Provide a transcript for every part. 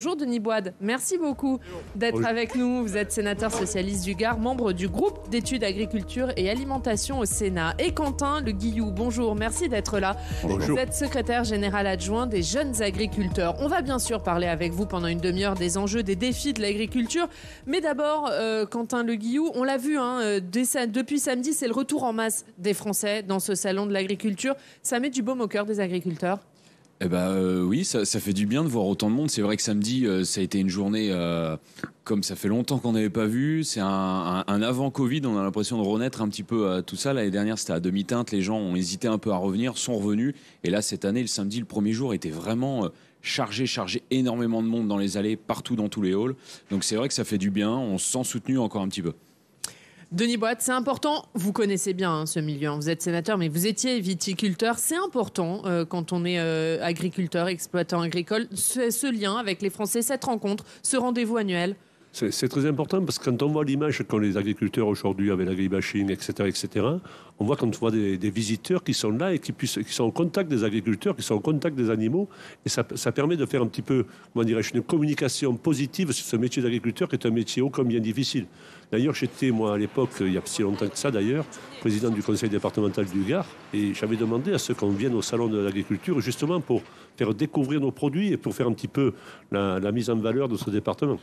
Bonjour Denis Boide, merci beaucoup d'être avec nous. Vous êtes sénateur socialiste du Gard, membre du groupe d'études agriculture et alimentation au Sénat. Et Quentin Le Guillou, bonjour, merci d'être là. Bonjour. Vous êtes secrétaire général adjoint des jeunes agriculteurs. On va bien sûr parler avec vous pendant une demi-heure des enjeux, des défis de l'agriculture. Mais d'abord, Quentin Le Guillou, on l'a vu, depuis samedi, c'est le retour en masse des Français dans ce salon de l'agriculture. Ça met du baume au cœur des agriculteurs. Oui, ça fait du bien de voir autant de monde. C'est vrai que samedi, ça a été une journée comme ça fait longtemps qu'on n'avait pas vu. C'est un avant-Covid, on a l'impression de renaître un petit peu à tout ça. L'année dernière, c'était à demi-teinte, les gens ont hésité un peu à revenir, sont revenus. Et là, cette année, le samedi, le premier jour, était vraiment chargé, énormément de monde dans les allées, partout dans tous les halls. Donc c'est vrai que ça fait du bien, on se sent soutenu encore un petit peu. Denis Boide, c'est important, vous connaissez bien ce milieu, vous êtes sénateur, mais vous étiez viticulteur. C'est important quand on est agriculteur, exploitant agricole, ce lien avec les Français, cette rencontre, ce rendez-vous annuel. C'est très important parce que quand on voit l'image qu'ont les agriculteurs aujourd'hui avec l'agribashing, etc., on voit quand on voit des visiteurs qui sont là et qui sont en contact des agriculteurs, qui sont en contact des animaux. Et ça permet de faire un petit peu, une communication positive sur ce métier d'agriculteur qui est un métier ô combien difficile. D'ailleurs, j'étais, moi, à l'époque, il y a si longtemps que ça d'ailleurs, président du conseil départemental du Gard. Et j'avais demandé à ceux qu'on vienne au salon de l'agriculture justement pour faire découvrir nos produits et pour faire un petit peu la mise en valeur de ce département.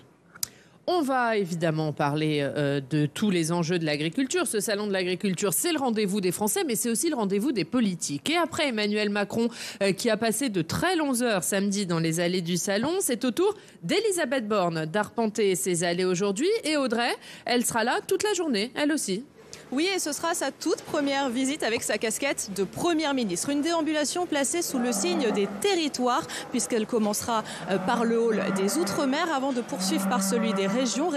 On va évidemment parler de tous les enjeux de l'agriculture. Ce salon de l'agriculture, c'est le rendez-vous des Français, mais c'est aussi le rendez-vous des politiques. Et après Emmanuel Macron, qui a passé de très longues heures samedi dans les allées du salon, c'est au tour d'Elisabeth Borne d'arpenter ses allées aujourd'hui. Et Audrey, elle sera là toute la journée, elle aussi. Oui, et ce sera sa toute première visite avec sa casquette de Première ministre. Une déambulation placée sous le signe des territoires, puisqu'elle commencera par le hall des Outre-mer avant de poursuivre par celui des région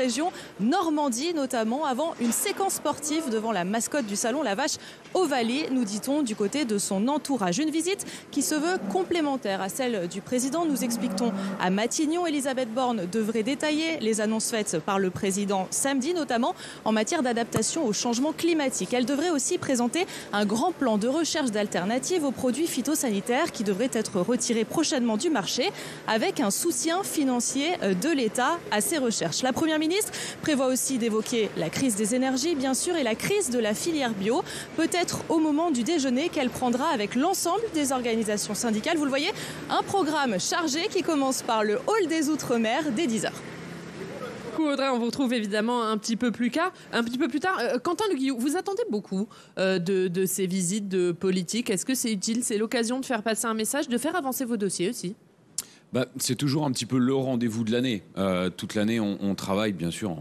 Normandie notamment, avant une séquence sportive devant la mascotte du salon, la vache Ovalie, nous dit-on, du côté de son entourage. Une visite qui se veut complémentaire à celle du président. Nous expliquons à Matignon, Elisabeth Borne devrait détailler les annonces faites par le président samedi, notamment en matière d'adaptation au changement climatique. Elle devrait aussi présenter un grand plan de recherche d'alternatives aux produits phytosanitaires qui devrait être retiré prochainement du marché avec un soutien financier de l'État à ces recherches. La Première ministre prévoit aussi d'évoquer la crise des énergies, bien sûr, et la crise de la filière bio, peut-être au moment du déjeuner qu'elle prendra avec l'ensemble des organisations syndicales. Vous le voyez, un programme chargé qui commence par le hall des Outre-mer dès 10h. Audrey, on vous retrouve évidemment un petit peu plus tard. Quentin Le Guillou, vous attendez beaucoup de ces visites de politique. Est-ce que c'est utile? C'est l'occasion de faire passer un message, de faire avancer vos dossiers aussi? C'est toujours un petit peu le rendez-vous de l'année. Toute l'année, on travaille bien sûr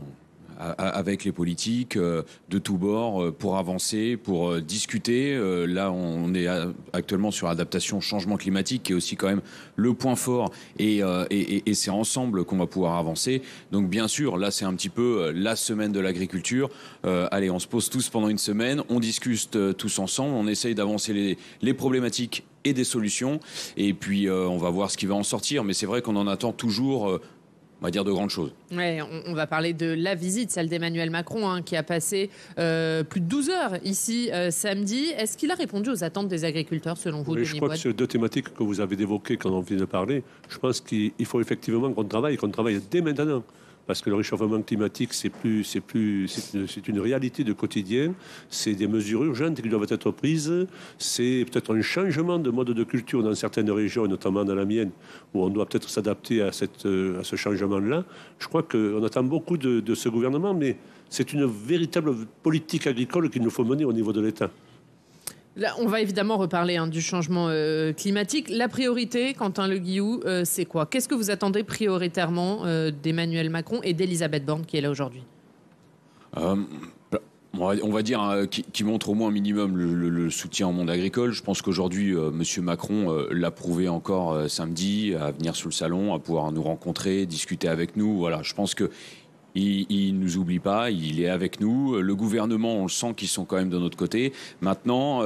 avec les politiques de tous bords pour avancer, pour discuter. Là, on est actuellement sur l'adaptation au changement climatique, qui est aussi quand même le point fort. Et c'est ensemble qu'on va pouvoir avancer. Donc bien sûr, là, c'est un petit peu la semaine de l'agriculture. Allez, on se pose tous pendant une semaine, on discute tous ensemble, on essaye d'avancer les problématiques et des solutions. Et puis, on va voir ce qui va en sortir. Mais c'est vrai qu'on en attend toujours... on va dire de grandes choses. Ouais, on va parler de la visite, celle d'Emmanuel Macron, qui a passé plus de 12 heures ici samedi. Est-ce qu'il a répondu aux attentes des agriculteurs, selon vous, Denis Boide? Je crois que sur deux thématiques que vous avez évoquées quand on vient de parler, je pense qu'il faut effectivement qu'on travaille dès maintenant. Parce que le réchauffement climatique, c'est une réalité de quotidien. C'est des mesures urgentes qui doivent être prises. C'est peut-être un changement de mode de culture dans certaines régions, et notamment dans la mienne, où on doit peut-être s'adapter à ce changement-là. Je crois qu'on attend beaucoup de ce gouvernement, mais c'est une véritable politique agricole qu'il nous faut mener au niveau de l'État. Là, on va évidemment reparler du changement climatique. La priorité, Quentin Le Guillou, c'est quoi? Qu'est-ce que vous attendez prioritairement d'Emmanuel Macron et d'Elisabeth Borne qui est là aujourd'hui? On va dire qui montre au moins un minimum le soutien au monde agricole. Je pense qu'aujourd'hui, M. Macron l'a prouvé encore samedi, à venir sur le salon, à pouvoir nous rencontrer, discuter avec nous. Voilà, je pense que il nous oublie pas, il est avec nous. Le gouvernement, on le sent qu'ils sont quand même de notre côté. Maintenant,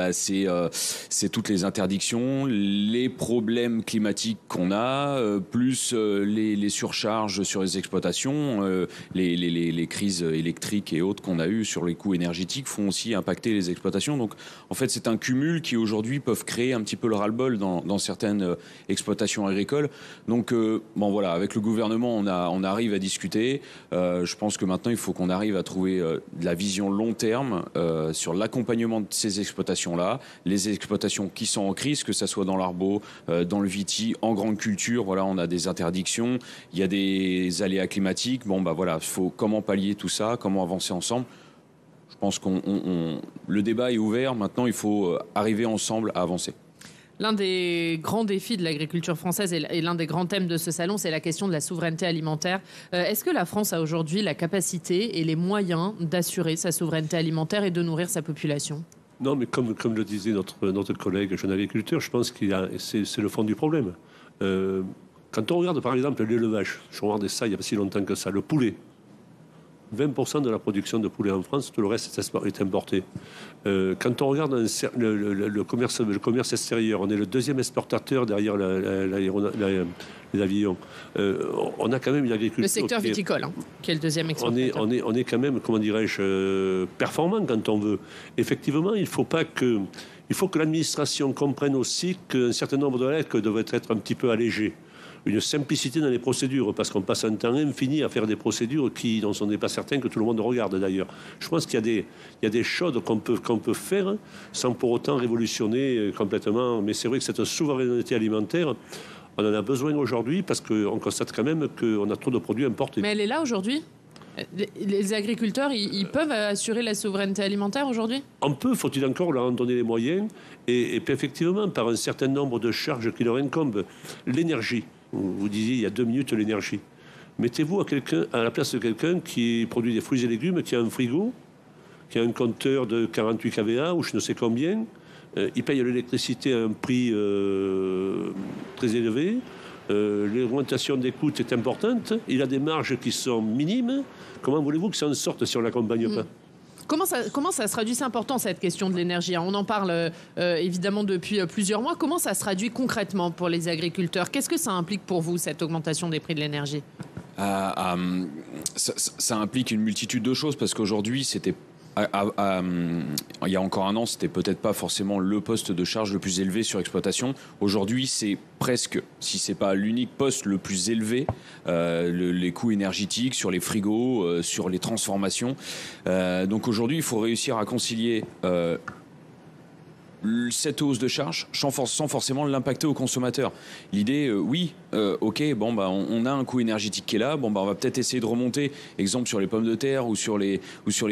c'est toutes les interdictions, les problèmes climatiques qu'on a, plus les surcharges sur les exploitations, les crises électriques et autres qu'on a eues sur les coûts énergétiques font aussi impacter les exploitations. Donc, en fait, c'est un cumul qui aujourd'hui peuvent créer un petit peu le ras-le-bol dans certaines exploitations agricoles. Donc, voilà, avec le gouvernement, on arrive à discuter. Je pense que maintenant, il faut qu'on arrive à trouver de la vision long terme sur l'accompagnement de ces exploitations-là, les exploitations qui sont en crise, que ça soit dans l'arbo, dans le viti, en grande culture. Voilà, on a des interdictions, il y a des aléas climatiques. Il faut comment pallier tout ça, comment avancer ensemble. Je pense le débat est ouvert. Maintenant, il faut arriver ensemble à avancer. L'un des grands défis de l'agriculture française et l'un des grands thèmes de ce salon, c'est la question de la souveraineté alimentaire. Est-ce que la France a aujourd'hui la capacité et les moyens d'assurer sa souveraineté alimentaire et de nourrir sa population ? Non, mais comme le disait notre collègue jeune agriculteur, je pense que c'est le fond du problème. Quand on regarde par exemple l'élevage, je regardais ça il n'y a pas si longtemps que ça, le poulet. 20% de la production de poulet en France, tout le reste est importé. Quand on regarde le commerce extérieur, on est le deuxième exportateur derrière les avions. On a quand même une agriculture... Le secteur viticole, qui est le deuxième exportateur. On est quand même, comment dirais-je, performant quand on veut. Effectivement, il faut que l'administration comprenne aussi qu'un certain nombre de règles devraient être un petit peu allégées. Une simplicité dans les procédures, parce qu'on passe un temps infini à faire des procédures dont on n'est pas certain que tout le monde regarde d'ailleurs. Je pense qu'il y a des choses qu'on peut faire sans pour autant révolutionner complètement. Mais c'est vrai que cette souveraineté alimentaire, on en a besoin aujourd'hui parce qu'on constate quand même qu'on a trop de produits importés. Mais elle est là aujourd'hui ? Les agriculteurs, ils peuvent assurer la souveraineté alimentaire aujourd'hui ? On peut, faut-il encore leur en donner les moyens et puis effectivement, par un certain nombre de charges qui leur incombent. L'énergie. Vous disiez il y a 2 minutes l'énergie. Mettez-vous à la place de quelqu'un qui produit des fruits et légumes, qui a un frigo, qui a un compteur de 48 kVA ou je ne sais combien. Il paye l'électricité à un prix très élevé. L'augmentation des coûts est importante. Il a des marges qui sont minimes. Comment voulez-vous que ça en sorte si on ne l'accompagne pas ? Comment ça se traduit ? C'est important cette question de l'énergie. On en parle évidemment depuis plusieurs mois. Comment ça se traduit concrètement pour les agriculteurs ? Qu'est-ce que ça implique pour vous, cette augmentation des prix de l'énergie ? Ça implique une multitude de choses parce qu'aujourd'hui, c'était... il y a encore un an, c'était peut-être pas forcément le poste de charge le plus élevé sur exploitation. Aujourd'hui, c'est presque, si c'est pas l'unique poste le plus élevé, les coûts énergétiques sur les frigos, sur les transformations. Donc aujourd'hui, il faut réussir à concilier cette hausse de charge sans forcément l'impacter au consommateur. L'idée, on a un coût énergétique qui est là, on va peut-être essayer de remonter, exemple sur les pommes de terre ou sur les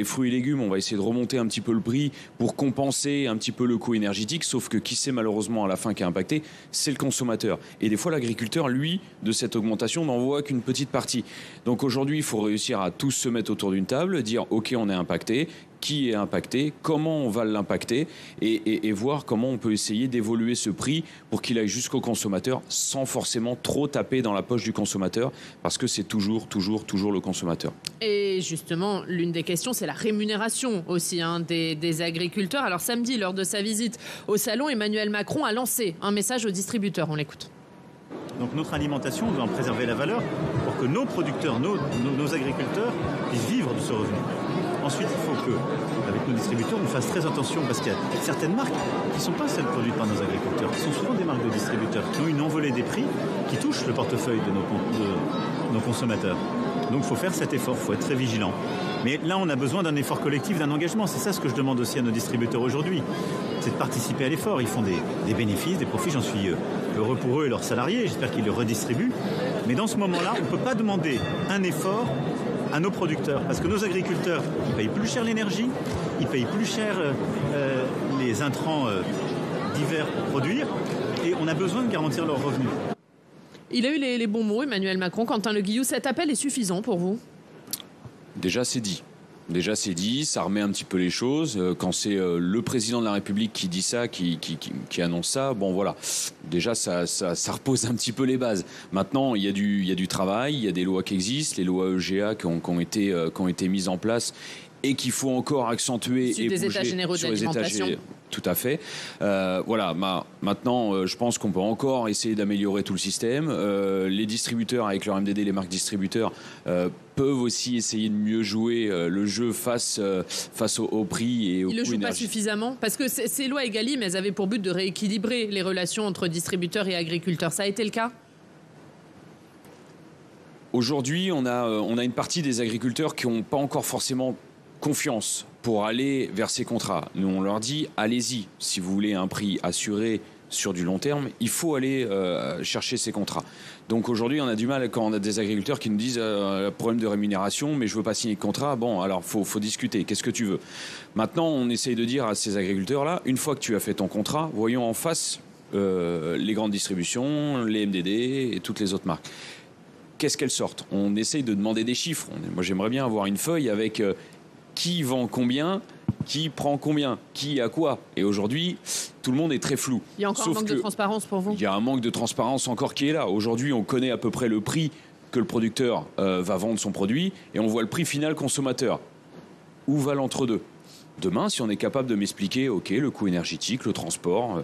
fruits et légumes, on va essayer de remonter un petit peu le prix pour compenser un petit peu le coût énergétique, sauf que qui c'est malheureusement à la fin qui est impacté, c'est le consommateur. Et des fois, l'agriculteur, lui, de cette augmentation, n'en voit qu'une petite partie. Donc aujourd'hui, il faut réussir à tous se mettre autour d'une table, dire ok, on est impacté, qui est impacté, comment on va l'impacter et voir comment on peut essayer d'évoluer ce prix pour qu'il aille jusqu'au consommateur sans forcément trop taper dans la poche du consommateur parce que c'est toujours le consommateur. Et justement, l'une des questions, c'est la rémunération aussi des agriculteurs. Alors samedi, lors de sa visite au salon, Emmanuel Macron a lancé un message aux distributeurs. On l'écoute. Donc notre alimentation, on doit en préserver la valeur pour que nos producteurs, nos agriculteurs puissent vivre de ce revenu. Ensuite, il faut que, avec nos distributeurs, on fasse très attention parce qu'il y a certaines marques qui ne sont pas celles produites par nos agriculteurs. Ce sont souvent des marques de distributeurs qui ont une envolée des prix qui touchent le portefeuille de nos consommateurs. Donc il faut faire cet effort, il faut être très vigilant. Mais là, on a besoin d'un effort collectif, d'un engagement. C'est ça ce que je demande aussi à nos distributeurs aujourd'hui. C'est de participer à l'effort. Ils font des bénéfices, des profits. J'en suis heureux pour eux et leurs salariés. J'espère qu'ils le redistribuent. Mais dans ce moment-là, on ne peut pas demander un effort à nos producteurs. Parce que nos agriculteurs, ils payent plus cher l'énergie, ils payent plus cher les intrants divers pour produire. Et on a besoin de garantir leurs revenus. Il a eu les bons mots, Emmanuel Macron. Quentin Le Guillou, cet appel est suffisant pour vous ? Déjà, c'est dit. Déjà, c'est dit, ça remet un petit peu les choses. Quand c'est le président de la République qui dit ça, qui annonce ça, bon voilà. Déjà, ça repose un petit peu les bases. Maintenant, il y a du travail, il y a des lois qui existent, les lois EGA qui ont été mises en place et qu'il faut encore accentuer et des états généraux de l'alimentation. Tout à fait. Voilà. Maintenant, je pense qu'on peut encore essayer d'améliorer tout le système. Les distributeurs, avec leur MDD, les marques distributeurs, peuvent aussi essayer de mieux jouer le jeu face au prix et au coût énergétique. Ils le jouent pas suffisamment parce que ces lois Egalim, elles avaient pour but de rééquilibrer les relations entre distributeurs et agriculteurs. Ça a été le cas ? Aujourd'hui, on a une partie des agriculteurs qui n'ont pas encore forcément confiance pour aller vers ces contrats. Nous, on leur dit, allez-y, si vous voulez un prix assuré sur du long terme, il faut aller chercher ces contrats. Donc aujourd'hui, on a du mal quand on a des agriculteurs qui nous disent problème de rémunération, mais je veux pas signer de contrat. Bon, alors faut discuter. Qu'est-ce que tu veux ? Maintenant, on essaye de dire à ces agriculteurs-là, une fois que tu as fait ton contrat, voyons en face les grandes distributions, les MDD et toutes les autres marques. Qu'est-ce qu'elles sortent ? On essaye de demander des chiffres. Moi, j'aimerais bien avoir une feuille avec qui vend combien, qui prend combien, qui a quoi. Et aujourd'hui, tout le monde est très flou. Il y a encore un manque de transparence pour vous ? Il y a un manque de transparence encore qui est là. Aujourd'hui, on connaît à peu près le prix que le producteur va vendre son produit et on voit le prix final consommateur. Où va l'entre-deux ? Demain, si on est capable de m'expliquer, OK, le coût énergétique, le transport,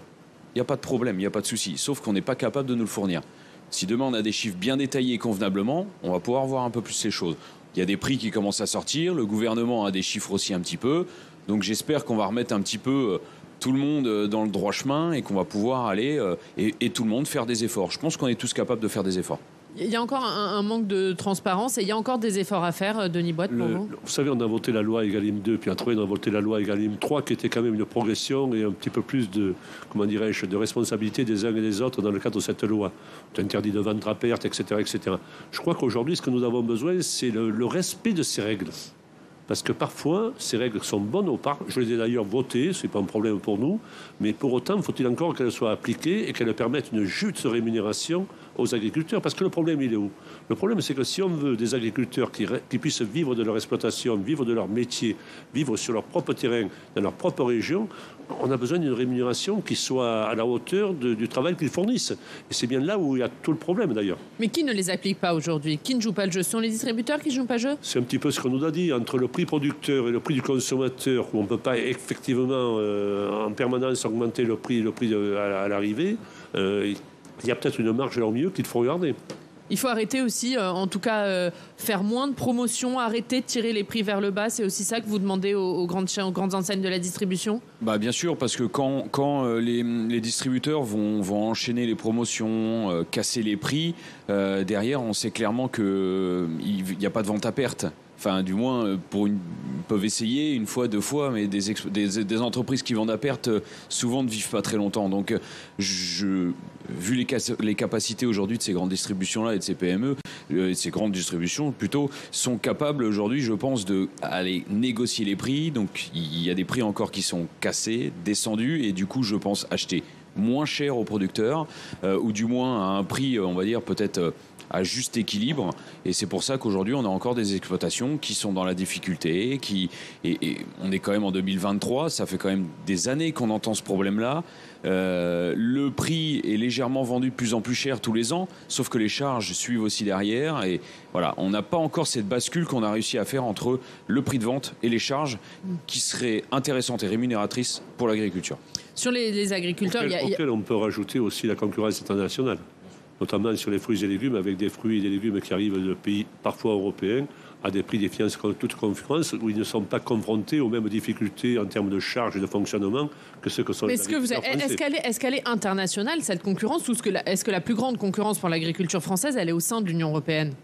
il n'y a pas de problème, il n'y a pas de souci. Sauf qu'on n'est pas capable de nous le fournir. Si demain, on a des chiffres bien détaillés convenablement, on va pouvoir voir un peu plus les choses. Il y a des prix qui commencent à sortir, le gouvernement a des chiffres aussi un petit peu, donc j'espère qu'on va remettre un petit peu tout le monde dans le droit chemin et qu'on va pouvoir aller et tout le monde faire des efforts. Je pense qu'on est tous capables de faire des efforts. Il y a encore un manque de transparence et il y a encore des efforts à faire, Denis Boîte, pour vous ? Vous savez, on a voté la loi Egalim 2, puis après on a voté la loi Egalim 3, qui était quand même une progression et un petit peu plus de, comment dirais-je, de responsabilité des uns et des autres dans le cadre de cette loi. Interdit de vendre à perte, etc., etc. Je crois qu'aujourd'hui, ce que nous avons besoin, c'est le respect de ces règles. Parce que parfois, ces règles sont bonnes au part. Je les ai d'ailleurs votées, ce n'est pas un problème pour nous. Mais pour autant, faut-il encore qu'elles soient appliquées et qu'elles permettent une juste rémunération aux agriculteurs. Parce que le problème, il est où ? Le problème, c'est que si on veut des agriculteurs qui puissent vivre de leur exploitation, vivre de leur métier, vivre sur leur propre terrain, dans leur propre région, on a besoin d'une rémunération qui soit à la hauteur du travail qu'ils fournissent. Et c'est bien là où il y a tout le problème, d'ailleurs. Mais qui ne les applique pas aujourd'hui ? Qui ne joue pas le jeu ? Ce sont les distributeurs qui ne jouent pas le jeu ? C'est un petit peu ce qu'on nous a dit. Entre le prix producteur et le prix du consommateur, où on ne peut pas effectivement en permanence augmenter le prix à l'arrivée, il y a peut-être une marge au mieux qu'il faut regarder. Il faut arrêter aussi, en tout cas, faire moins de promotions, arrêter de tirer les prix vers le bas. C'est aussi ça que vous demandez aux grandes enseignes de la distribution ? Bien sûr, parce que quand les distributeurs vont enchaîner les promotions, casser les prix, derrière, on sait clairement qu'il n'y a pas de vente à perte. Enfin, du moins, peuvent essayer une fois, deux fois, mais des entreprises qui vendent à perte, souvent ne vivent pas très longtemps. Donc, vu les capacités aujourd'hui de ces grandes distributions-là et de ces PME, ces grandes distributions plutôt, sont capables aujourd'hui, je pense, d'aller négocier les prix. Donc, il y a des prix encore qui sont cassés, descendus, et du coup, je pense acheter moins cher aux producteurs, ou du moins à un prix, on va dire, peut-être à juste équilibre. Et c'est pour ça qu'aujourd'hui, on a encore des exploitations qui sont dans la difficulté, et on est quand même en 2023, ça fait quand même des années qu'on entend ce problème-là. Le prix est légèrement vendu de plus en plus cher tous les ans, sauf que les charges suivent aussi derrière. Et voilà, on n'a pas encore cette bascule qu'on a réussi à faire entre le prix de vente et les charges qui seraient intéressantes et rémunératrices pour l'agriculture. Sur les agriculteurs, auquel on peut rajouter aussi la concurrence internationale, notamment sur les fruits et légumes, avec des fruits et des légumes qui arrivent de pays parfois européens à des prix défiant toute concurrence, où ils ne sont pas confrontés aux mêmes difficultés en termes de charges et de fonctionnement que ceux que sont les agriculteurs français. Est-ce qu'elle est internationale, cette concurrence, ou est-ce que la plus grande concurrence pour l'agriculture française, elle est au sein de l'Union européenne ?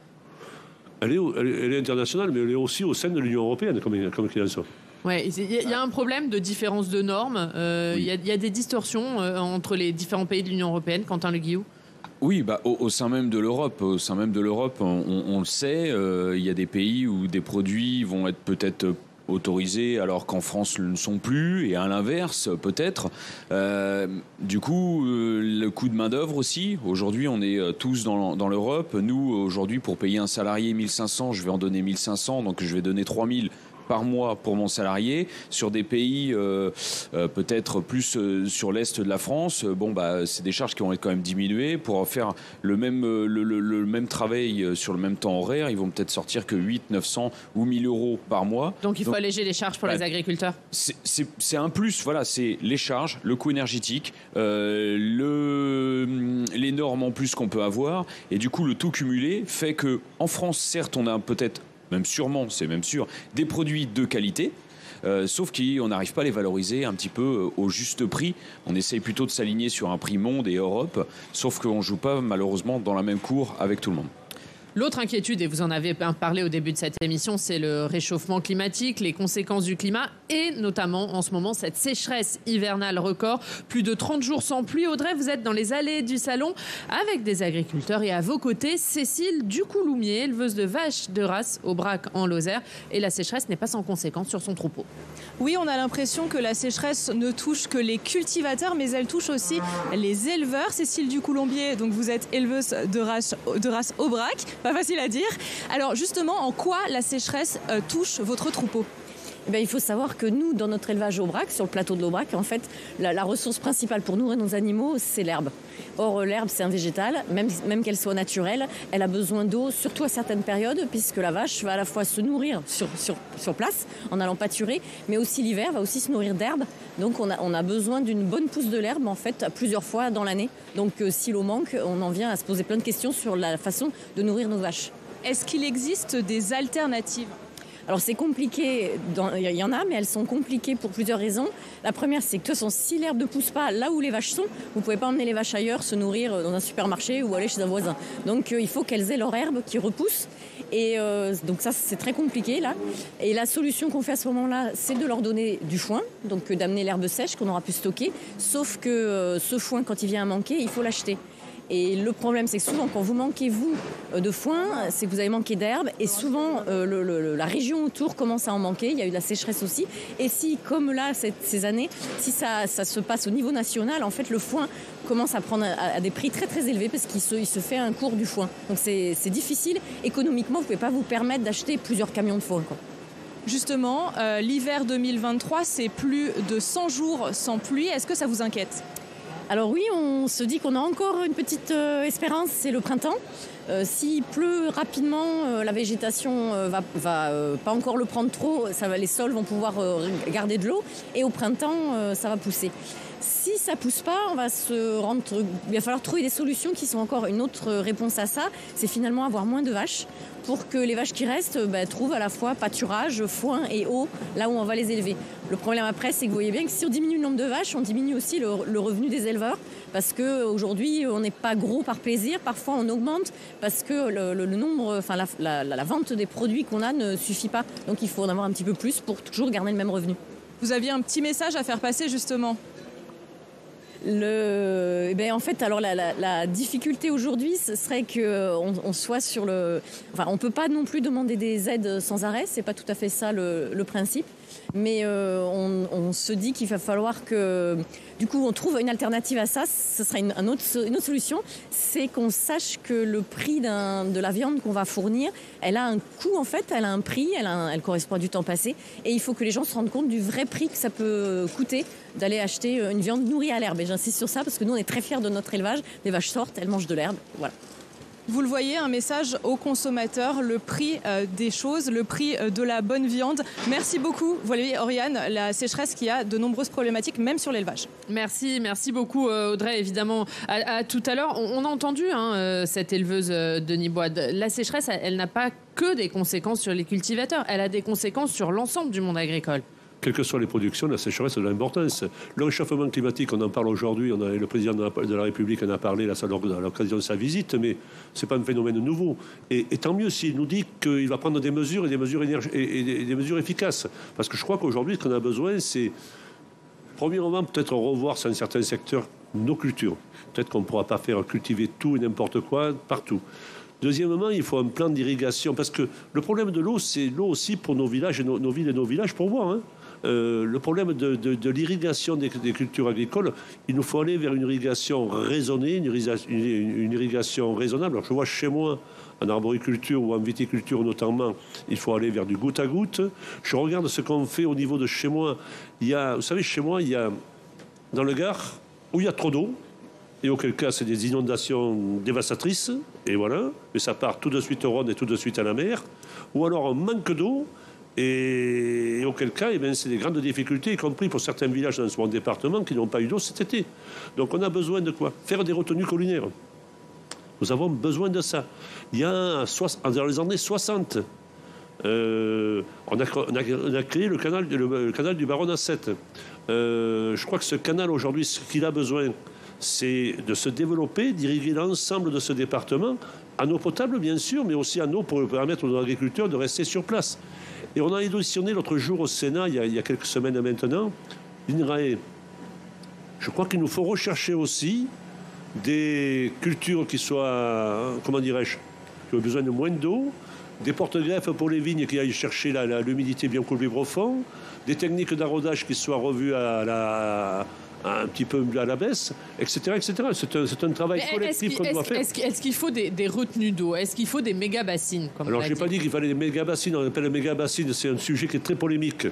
Elle est internationale, mais elle est aussi au sein de l'Union européenne, comme qu'il en soit. Ouais, il y a un problème de différence de normes. Oui. Il y a des distorsions entre les différents pays de l'Union européenne, Quentin Le Guillou. Oui, au sein même de l'Europe, on le sait, il y a des pays où des produits vont être peut-être autorisés alors qu'en France ne le sont plus, et à l'inverse peut-être. Du coup, le coût de main-d'œuvre aussi. Aujourd'hui, on est tous dans l'Europe. Nous, aujourd'hui, pour payer un salarié 1500, je vais en donner 1500, donc je vais donner 3000 par mois pour mon salarié. Sur des pays peut-être plus sur l'est de la France, c'est des charges qui vont être quand même diminuées. Pour faire le même travail sur le même temps horaire, ils vont peut-être sortir que 800, 900 ou 1000 euros par mois. Donc il faut alléger les charges pour les agriculteurs. C'est un plus, voilà, c'est les charges, le coût énergétique, les normes en plus qu'on peut avoir, et du coup le tout cumulé fait que en France, certes, on a peut-être, même sûrement, c'est même sûr, des produits de qualité. Sauf qu'on n'arrive pas à les valoriser un petit peu au juste prix. On essaye plutôt de s'aligner sur un prix monde et Europe, sauf qu'on ne joue pas malheureusement dans la même cour avec tout le monde. L'autre inquiétude, et vous en avez parlé au début de cette émission, c'est le réchauffement climatique, les conséquences du climat et notamment en ce moment cette sécheresse hivernale record. Plus de 30 jours sans pluie. Audrey, vous êtes dans les allées du salon avec des agriculteurs et à vos côtés, Cécile Ducouloumier, éleveuse de vaches de race Aubrac en Lozère. Et la sécheresse n'est pas sans conséquence sur son troupeau. Oui, on a l'impression que la sécheresse ne touche que les cultivateurs, mais elle touche aussi les éleveurs. Cécile Ducouloumier, donc vous êtes éleveuse de race Aubrac. Pas facile à dire. Alors justement, en quoi la sécheresse touche votre troupeau ? Il faut savoir que nous, dans notre élevage Aubrac, sur le plateau de l'Aubrac, en fait, la ressource principale pour nourrir nos animaux, c'est l'herbe. Or, l'herbe, c'est un végétal, même qu'elle soit naturelle, elle a besoin d'eau, surtout à certaines périodes, puisque la vache va à la fois se nourrir sur place, en allant pâturer, mais aussi l'hiver, va aussi se nourrir d'herbe. Donc, on a besoin d'une bonne pousse de l'herbe, en fait, plusieurs fois dans l'année. Donc, si l'eau manque, on en vient à se poser plein de questions sur la façon de nourrir nos vaches. Est-ce qu'il existe des alternatives ? Alors c'est compliqué, il y en a, mais elles sont compliquées pour plusieurs raisons. La première, c'est que de toute façon, si l'herbe ne pousse pas là où les vaches sont, vous ne pouvez pas emmener les vaches ailleurs, se nourrir dans un supermarché ou aller chez un voisin. Donc il faut qu'elles aient leur herbe qui repousse. Et donc ça, c'est très compliqué là. Et la solution qu'on fait à ce moment-là, c'est de leur donner du foin, donc d'amener l'herbe sèche qu'on aura pu stocker. Sauf que ce foin, quand il vient à manquer, il faut l'acheter. Et le problème, c'est que souvent, quand vous manquez, de foin, c'est que vous avez manqué d'herbe. Et souvent, la région autour commence à en manquer. Il y a eu de la sécheresse aussi. Et si, comme là, ces années, si ça se passe au niveau national, en fait, le foin commence à prendre à des prix très, très élevés parce qu'il se fait un cours du foin. Donc, c'est difficile. Économiquement, vous ne pouvez pas vous permettre d'acheter plusieurs camions de foin, quoi. Justement, l'hiver 2023, c'est plus de 100 jours sans pluie. Est-ce que ça vous inquiète ? Alors oui, on se dit qu'on a encore une petite espérance, c'est le printemps. S'il pleut rapidement, la végétation va pas encore le prendre trop, les sols vont pouvoir garder de l'eau et au printemps, ça va pousser. Si ça pousse pas, il va falloir trouver des solutions qui sont encore une autre réponse à ça, c'est finalement avoir moins de vaches pour que les vaches qui restent trouvent à la fois pâturage, foin et eau là où on va les élever. Le problème après, c'est que vous voyez bien que si on diminue le nombre de vaches, on diminue aussi le revenu des éleveurs parce qu'aujourd'hui, on n'est pas gros par plaisir, parfois on augmente parce que le nombre, la vente des produits qu'on a ne suffit pas. Donc il faut en avoir un petit peu plus pour toujours garder le même revenu. Vous aviez un petit message à faire passer justement ? En fait, alors la difficulté aujourd'hui, ce serait qu'on soit sur on peut pas non plus demander des aides sans arrêt, c'est pas tout à fait ça le principe. Mais on se dit qu'il va falloir que, du coup, on trouve une alternative à ça. Ce sera une autre solution, c'est qu'on sache que le prix de la viande qu'on va fournir, elle a un coût en fait, elle a un prix, elle correspond à du temps passé, et il faut que les gens se rendent compte du vrai prix que ça peut coûter d'aller acheter une viande nourrie à l'herbe. Et j'insiste sur ça parce que nous, on est très fiers de notre élevage. Les vaches sortent, elles mangent de l'herbe, voilà. Vous le voyez, un message aux consommateurs, le prix des choses, le prix de la bonne viande. Merci beaucoup. Vous voyez, Oriane, la sécheresse qui a de nombreuses problématiques, même sur l'élevage. Merci beaucoup Audrey, évidemment. À tout à l'heure, on a entendu cette éleveuse Denis Boide. La sécheresse, elle n'a pas que des conséquences sur les cultivateurs, elle a des conséquences sur l'ensemble du monde agricole. Quelles que soient les productions, la sécheresse a de l'importance. Le réchauffement climatique, on en parle aujourd'hui, le président de la République en a parlé à l'occasion de sa visite, mais ce n'est pas un phénomène nouveau. Et tant mieux s'il nous dit qu'il va prendre des mesures et des mesures efficaces. Parce que je crois qu'aujourd'hui, ce qu'on a besoin, c'est, premièrement, peut-être revoir dans certains secteurs nos cultures. Peut-être qu'on ne pourra pas faire cultiver tout et n'importe quoi partout. Deuxièmement, il faut un plan d'irrigation, parce que le problème de l'eau, c'est l'eau aussi pour nos villages, et nos villes et nos villages pour boire, hein. Le problème de l'irrigation des cultures agricoles, il nous faut aller vers une irrigation raisonnée, une irrigation raisonnable. Alors, je vois chez moi, en arboriculture ou en viticulture notamment, il faut aller vers du goutte à goutte. Je regarde ce qu'on fait au niveau de chez moi. Vous savez, chez moi, il y a dans le Gard où il y a trop d'eau, et auquel cas c'est des inondations dévastatrices, et voilà, mais ça part tout de suite au Rhône et tout de suite à la mer, ou alors on manque d'eau, et auquel cas c'est des grandes difficultés, y compris pour certains villages dans mon département qui n'ont pas eu d'eau cet été. Donc on a besoin de quoi? Faire des retenues collinaires. Nous avons besoin de ça. Il y a dans les années 60, on a créé le canal du Baron à 7. Je crois que ce canal aujourd'hui, ce qu'il a besoin, c'est de se développer, d'irriguer l'ensemble de ce département, en eau potable bien sûr, mais aussi en eau pour permettre aux agriculteurs de rester sur place. Et on a auditionné l'autre jour au Sénat, il y a quelques semaines maintenant, l'INRAE. Je crois qu'il nous faut rechercher aussi des cultures qui soient, comment dirais-je, qui ont besoin de moins d'eau, des porte-greffes pour les vignes qui aillent chercher l'humidité bien coulée profond, des techniques d'arrosage qui soient revues un petit peu à la baisse, etc. C'est un travail collectif qu'on doit faire. Est-ce qu'il faut des retenues d'eau? Est-ce qu'il faut des méga-bassines? Alors, je n'ai pas dit qu'il fallait des méga-bassines. On appelle les méga-bassines, c'est un sujet qui est très polémique.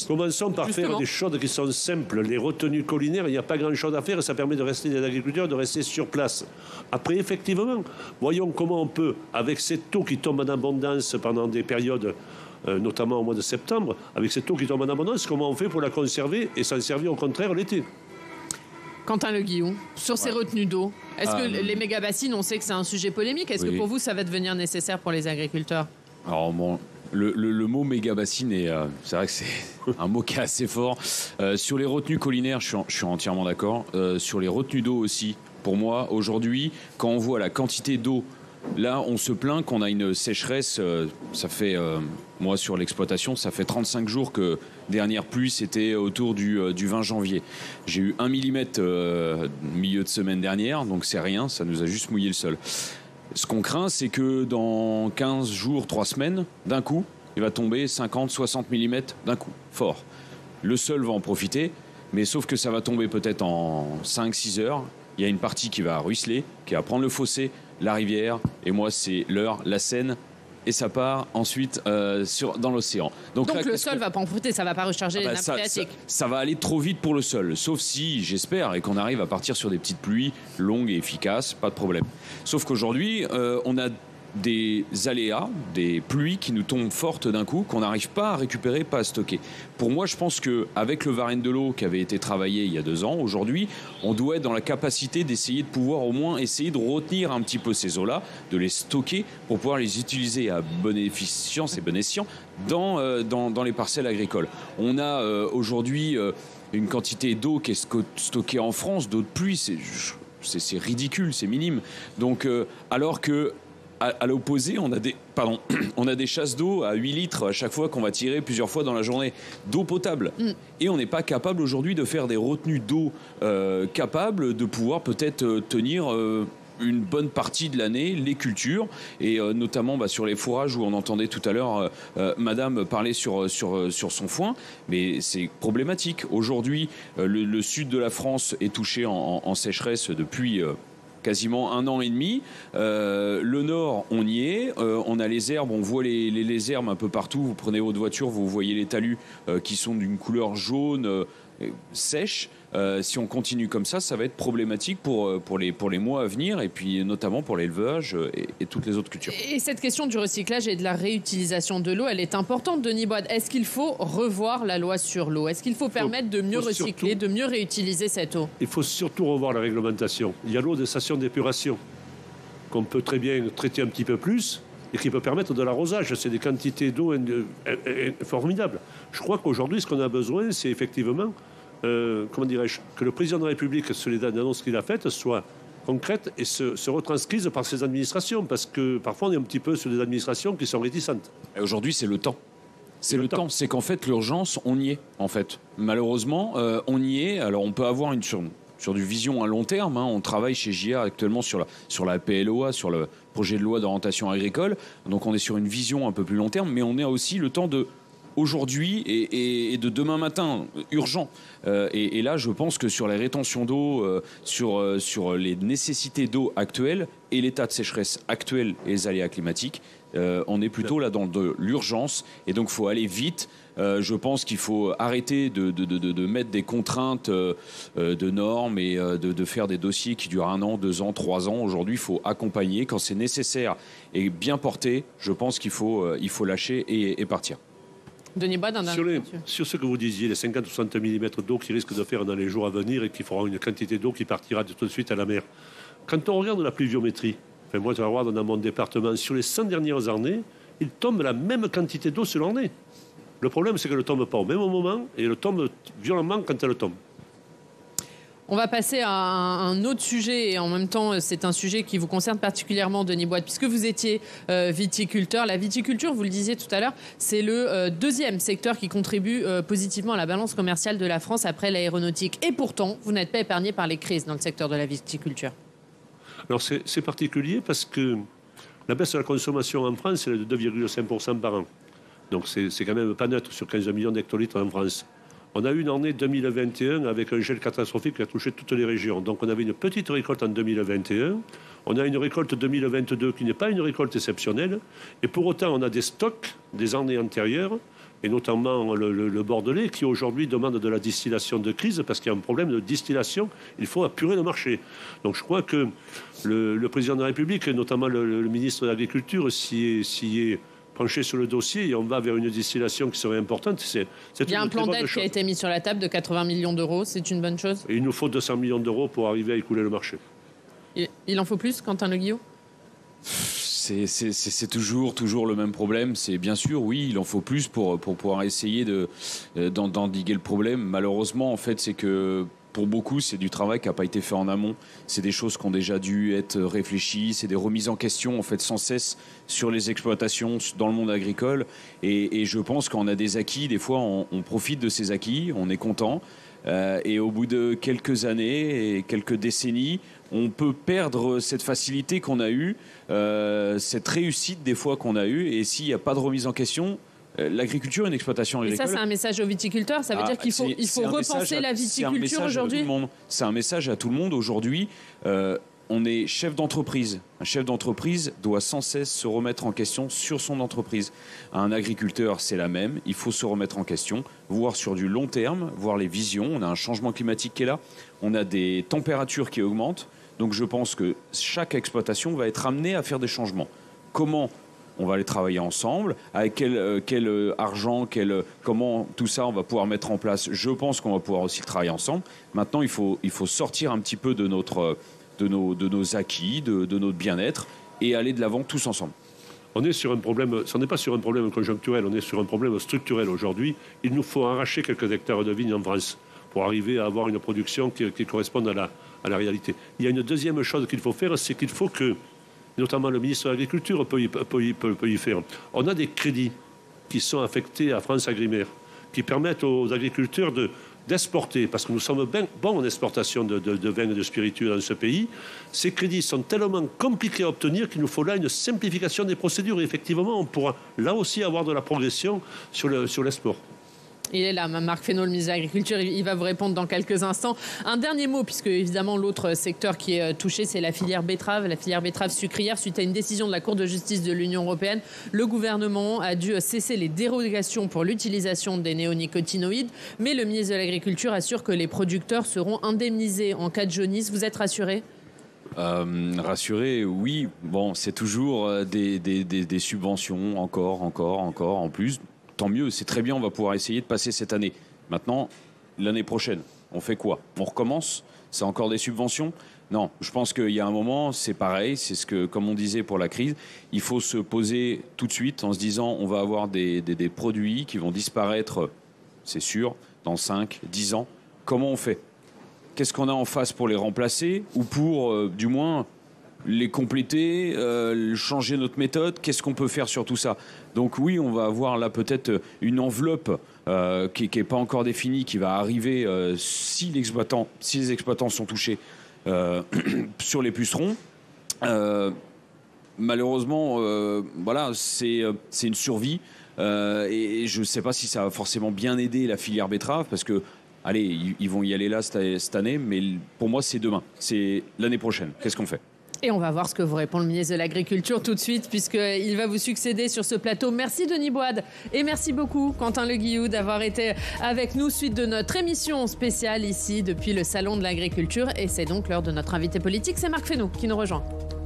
Commençons par faire des choses qui sont simples. Les retenues collinaires, il n'y a pas grand-chose à faire et ça permet de rester des agriculteurs, de rester sur place. Après, effectivement, voyons comment on peut, avec cette eau qui tombe en abondance pendant des périodes, notamment au mois de septembre, avec cette eau qui tombe en abondance, comment on fait pour la conserver et s'en servir au contraire l'été? Quentin Le Guillou, sur ces retenues d'eau, est-ce que les méga-bassines, on sait que c'est un sujet polémique, est-ce que pour vous, ça va devenir nécessaire pour les agriculteurs? Alors bon, le mot méga-bassine, c'est vrai que c'est un mot qui est assez fort. Sur les retenues collinaires, je suis entièrement d'accord. Sur les retenues d'eau aussi, pour moi, aujourd'hui, quand on voit la quantité d'eau, là, on se plaint qu'on a une sécheresse. Ça fait, moi, sur l'exploitation, ça fait 35 jours que dernière pluie, c'était autour du 20 janvier. J'ai eu 1 millimètre milieu de semaine dernière, donc c'est rien, ça nous a juste mouillé le sol. Ce qu'on craint, c'est que dans 15 jours, 3 semaines, d'un coup, il va tomber 50, 60 millimètres d'un coup, fort. Le sol va en profiter, mais sauf que ça va tomber peut-être en 5-6 heures. Il y a une partie qui va ruisseler, qui va prendre le fossé, la rivière, et moi c'est l'Eure, la Seine, et ça part ensuite dans l'océan. Donc là, le sol va pas en profiter, ça va pas recharger les nappes phréatiques. Ça va aller trop vite pour le sol, sauf si, j'espère, et qu'on arrive à partir sur des petites pluies longues et efficaces, pas de problème. Sauf qu'aujourd'hui, on a des aléas, des pluies qui nous tombent fortes d'un coup, qu'on n'arrive pas à récupérer, pas à stocker. Pour moi, je pense qu'avec le Varenne de l'eau qui avait été travaillé il y a 2 ans, aujourd'hui, on doit être dans la capacité d'essayer de pouvoir au moins essayer de retenir un petit peu ces eaux-là, de les stocker pour pouvoir les utiliser à bonne efficience et bon escient dans les parcelles agricoles. On a aujourd'hui une quantité d'eau qui est stockée en France, d'eau de pluie, c'est ridicule, c'est minime. Donc, alors que à l'opposé, on a des chasses d'eau à 8 litres à chaque fois qu'on va tirer plusieurs fois dans la journée d'eau potable. Et on n'est pas capable aujourd'hui de faire des retenues d'eau capables de pouvoir peut-être tenir une bonne partie de l'année les cultures, et notamment sur les fourrages où on entendait tout à l'heure Madame parler sur son foin, mais c'est problématique. Aujourd'hui, le sud de la France est touché en sécheresse depuis quasiment 1 an et demi. Le nord, on y est. On a les herbes, on voit les herbes un peu partout. Vous prenez votre voiture, vous voyez les talus qui sont d'une couleur jaune sèche. Si on continue comme ça va être problématique pour les mois à venir, et puis notamment pour l'élevage et toutes les autres cultures. Et cette question du recyclage et de la réutilisation de l'eau, elle est importante, Denis Boide. Est-ce qu'il faut revoir la loi sur l'eau? Est-ce qu'il faut permettre de mieux recycler, de mieux réutiliser cette eau? Il faut surtout revoir la réglementation. Il y a l'eau des stations d'épuration qu'on peut très bien traiter un petit peu plus et qui peut permettre de l'arrosage. C'est des quantités d'eau formidables. Je crois qu'aujourd'hui, ce qu'on a besoin, c'est effectivement comment dirais-je, que le président de la République, sur les annonces qu'il a faites, soit concrète et se retranscrise par ses administrations, parce que parfois on est un petit peu sur des administrations qui sont réticentes. Et aujourd'hui, c'est le temps. C'est le temps. C'est qu'en fait, l'urgence, on y est, en fait. Malheureusement, on y est. Alors, on peut avoir sur du vision à long terme. On travaille chez JA actuellement sur la PLOA, sur le projet de loi d'orientation agricole. Donc, on est sur une vision un peu plus long terme, mais on a aussi le temps de aujourd'hui et de demain matin, urgent. Et là, je pense que sur les rétentions d'eau, sur les nécessités d'eau actuelles et l'état de sécheresse actuel et les aléas climatiques, on est plutôt là dans de l'urgence. Et donc, il faut aller vite. Je pense qu'il faut arrêter de mettre des contraintes de normes et de faire des dossiers qui durent 1 an, 2 ans, 3 ans. Aujourd'hui, il faut accompagner. Quand c'est nécessaire et bien porté, je pense qu'il faut lâcher et partir. Denis Bois, sur ce que vous disiez, les 50 ou 60 mm d'eau qui risquent de faire dans les jours à venir et qui feront une quantité d'eau qui partira tout de suite à la mer. Quand on regarde la pluviométrie, moi je vais voir dans mon département, sur les 100 dernières années, il tombe la même quantité d'eau sur l'année. Le problème, c'est qu'elle ne tombe pas au même moment et elle tombe violemment quand elle tombe. On va passer à un autre sujet et en même temps, c'est un sujet qui vous concerne particulièrement, Denis Bois, puisque vous étiez viticulteur. La viticulture, vous le disiez tout à l'heure, c'est le deuxième secteur qui contribue positivement à la balance commerciale de la France après l'aéronautique. Et pourtant, vous n'êtes pas épargné par les crises dans le secteur de la viticulture. Alors c'est particulier parce que la baisse de la consommation en France, elle est de 2,5% par an. Donc c'est quand même pas neutre sur 15 millions d'hectolitres en France. On a eu une année 2021 avec un gel catastrophique qui a touché toutes les régions. Donc on avait une petite récolte en 2021. On a une récolte 2022 qui n'est pas une récolte exceptionnelle. Et pour autant, on a des stocks des années antérieures, et notamment le Bordelais, qui aujourd'hui demande de la distillation de crise parce qu'il y a un problème de distillation. Il faut apurer le marché. Donc je crois que le président de la République, et notamment le ministre de l'Agriculture, s'y est penché sur le dossier et on va vers une distillation qui serait importante. Il y a un plan d'aide qui a été mis sur la table de 80 millions d'euros. C'est une bonne chose. Et il nous faut 200 millions d'euros pour arriver à écouler le marché. Il en faut plus, Quentin Le Guillot ? C'est toujours le même problème. C'est bien sûr, oui, il en faut plus pour pouvoir essayer d'endiguer le problème. Malheureusement, en fait, c'est que pour beaucoup, c'est du travail qui n'a pas été fait en amont. C'est des choses qui ont déjà dû être réfléchies. C'est des remises en question, en fait, sans cesse sur les exploitations dans le monde agricole. Et je pense qu'on a des acquis. Des fois, on profite de ces acquis. On est content. Et au bout de quelques années et quelques décennies, on peut perdre cette facilité qu'on a eue, cette réussite des fois qu'on a eue. Et s'il n'y a pas de remise en question, l'agriculture est une exploitation agricole. Et ça, c'est un message aux viticulteurs. Ça veut dire qu'il faut repenser la viticulture aujourd'hui. C'est un message à tout le monde aujourd'hui. On est chef d'entreprise. Un chef d'entreprise doit sans cesse se remettre en question sur son entreprise. Un agriculteur, c'est la même. Il faut se remettre en question, voir sur du long terme, voir les visions. On a un changement climatique qui est là. On a des températures qui augmentent. Donc je pense que chaque exploitation va être amenée à faire des changements. Comment on va aller travailler ensemble, avec quel argent, comment tout ça on va pouvoir mettre en place. Je pense qu'on va pouvoir aussi travailler ensemble. Maintenant, il faut sortir un petit peu de nos acquis, de notre bien-être et aller de l'avant tous ensemble. On est sur un problème, ce n'est pas sur un problème conjoncturel, on est sur un problème structurel aujourd'hui. Il nous faut arracher quelques hectares de vignes en France pour arriver à avoir une production qui corresponde à la réalité. Il y a une deuxième chose qu'il faut faire, c'est qu'il faut que, notamment le ministre de l'Agriculture peut y faire. On a des crédits qui sont affectés à France Agrimaire, qui permettent aux agriculteurs d'exporter, parce que nous sommes bons en exportation de vins et de spiritueux dans ce pays. Ces crédits sont tellement compliqués à obtenir qu'il nous faut là une simplification des procédures. Et effectivement, on pourra là aussi avoir de la progression sur l'export. Il est là, Marc Fesneau, le ministre de l'Agriculture. Il va vous répondre dans quelques instants. Un dernier mot, puisque évidemment l'autre secteur qui est touché, c'est la filière betterave sucrière. Suite à une décision de la Cour de justice de l'Union européenne, le gouvernement a dû cesser les dérogations pour l'utilisation des néonicotinoïdes. Mais le ministre de l'Agriculture assure que les producteurs seront indemnisés en cas de jaunisse. Vous êtes rassuré ? Rassuré, oui. Bon, c'est toujours des subventions, encore, en plus. Tant mieux, c'est très bien, on va pouvoir essayer de passer cette année. Maintenant, l'année prochaine, on fait quoi ? On recommence ? C'est encore des subventions ? Non, je pense qu'il y a un moment, c'est pareil, c'est ce que, comme on disait pour la crise, il faut se poser tout de suite en se disant on va avoir des produits qui vont disparaître, c'est sûr, dans 5, 10 ans. Comment on fait ? Qu'est-ce qu'on a en face pour les remplacer ou pour, du moins, les compléter, changer notre méthode, qu'est-ce qu'on peut faire sur tout ça ? Donc oui, on va avoir là peut-être une enveloppe qui n'est pas encore définie, qui va arriver si les exploitants sont touchés sur les pucerons. malheureusement, voilà, c'est une survie. Et je ne sais pas si ça va forcément bien aider la filière betterave, parce que, allez, ils vont y aller là cette année, mais pour moi, c'est demain. C'est l'année prochaine. Qu'est-ce qu'on fait ? Et on va voir ce que vous répond le ministre de l'Agriculture tout de suite, puisqu'il va vous succéder sur ce plateau. Merci Denis Boide et merci beaucoup Quentin Le Guillou d'avoir été avec nous suite de notre émission spéciale ici depuis le Salon de l'Agriculture. Et c'est donc l'heure de notre invité politique, c'est Marc Fesneau qui nous rejoint.